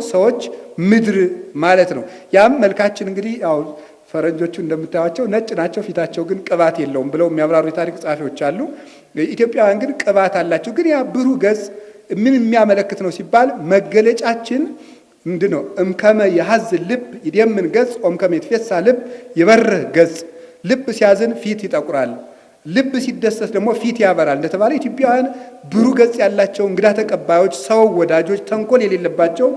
ሰዎች ምድር ማለት ነው። ያም መልካችን እንግዲህ ያው ፈረንጆቹ እንደምታዩቸው ነጭ ናቸው፣ ፊታቸው ግን ቅባት የለውም ብለው የሚያብራሩ የታሪክ ጸሐፊዎች አሉ። ኢትዮጵያውያን ግን ቅባት አላቸው። ግን ያ ብሩህ ገጽ ምን የሚያመለክት ነው ሲባል መገለጫችን ምንድነው? እምከመ የሐዝ ልብ ይደምን ገጽ ኦምከመ ይትፌሳ ልብ ይበርህ ገጽ። ልብ ሲያዝን ፊት ይጠቁራል፣ ልብ ሲደሰት ደግሞ ፊት ያበራል እንደተባለ ኢትዮጵያውያን ብሩህ ገጽ ያላቸው እንግዳ ተቀባዮች፣ ሰው ወዳጆች፣ ተንኮል የሌለባቸው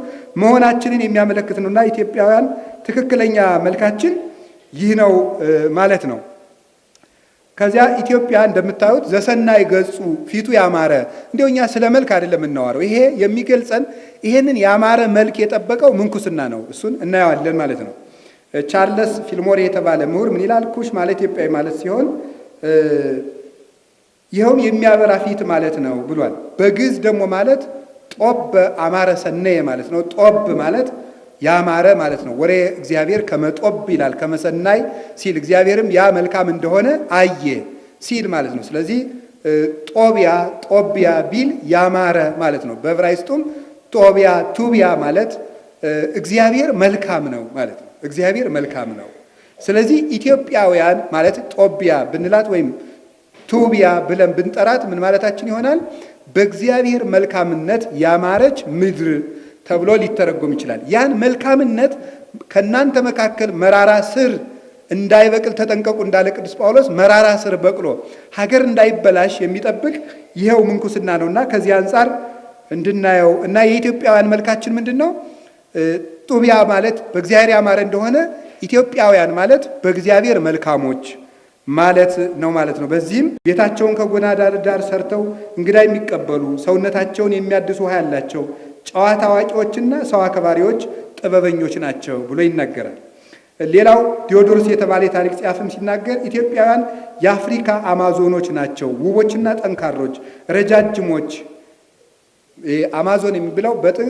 መሆናችንን የሚያመለክት ነውና ኢትዮጵያውያን ትክክለኛ መልካችን ይህ ነው ማለት ነው። ከዚያ ኢትዮጵያ እንደምታዩት ዘሰናይ ገጹ ፊቱ ያማረ። እንደው እኛ ስለ መልክ አይደለም እናወራው። ይሄ የሚገልጸን ይሄንን ያማረ መልክ የጠበቀው ምንኩስና ነው። እሱን እናየዋለን ማለት ነው። ቻርለስ ፊልሞሬ የተባለ ምሁር ምን ይላል? ኩሽ ማለት ኢትዮጵያዊ ማለት ሲሆን ይኸውም የሚያበራ ፊት ማለት ነው ብሏል። በግዕዝ ደግሞ ማለት ጦብ አማረ ሰነየ ማለት ነው። ጦብ ማለት ያማረ ማለት ነው። ወሬ እግዚአብሔር ከመጦብ ይላል፣ ከመሰናይ ሲል እግዚአብሔርም ያ መልካም እንደሆነ አየ ሲል ማለት ነው። ስለዚህ ጦቢያ ቢል ያማረ ማለት ነው። በዕብራይስጡም ጦቢያ ቱቢያ ማለት እግዚአብሔር መልካም ነው ማለት ነው። እግዚአብሔር መልካም ነው። ስለዚህ ኢትዮጵያውያን ማለት ጦቢያ ብንላት ወይም ቱቢያ ብለን ብንጠራት ምን ማለታችን ይሆናል? በእግዚአብሔር መልካምነት ያማረች ምድር ተብሎ ሊተረጎም ይችላል። ያን መልካምነት ከናንተ መካከል መራራ ስር እንዳይበቅል ተጠንቀቁ እንዳለ ቅዱስ ጳውሎስ መራራ ስር በቅሎ ሀገር እንዳይበላሽ የሚጠብቅ ይሄው ምንኩስና ነውና ከዚህ አንጻር እንድናየው እና የኢትዮጵያውያን መልካችን ምንድነው? ጡቢያ ማለት በእግዚአብሔር ያማረ እንደሆነ ኢትዮጵያውያን ማለት በእግዚአብሔር መልካሞች ማለት ነው ማለት ነው። በዚህም ቤታቸውን ከጎና ዳር ሰርተው እንግዳ የሚቀበሉ ሰውነታቸውን የሚያድሱ ውሃ ያላቸው ጨዋታ አዋቂዎችና ሰው አክባሪዎች ጥበበኞች ናቸው ብሎ ይናገራል። ሌላው ዲዮዶርስ የተባለ የታሪክ ጸሐፊም ሲናገር ኢትዮጵያውያን የአፍሪካ አማዞኖች ናቸው፣ ውቦችና ጠንካሮች፣ ረጃጅሞች። አማዞን የሚብለው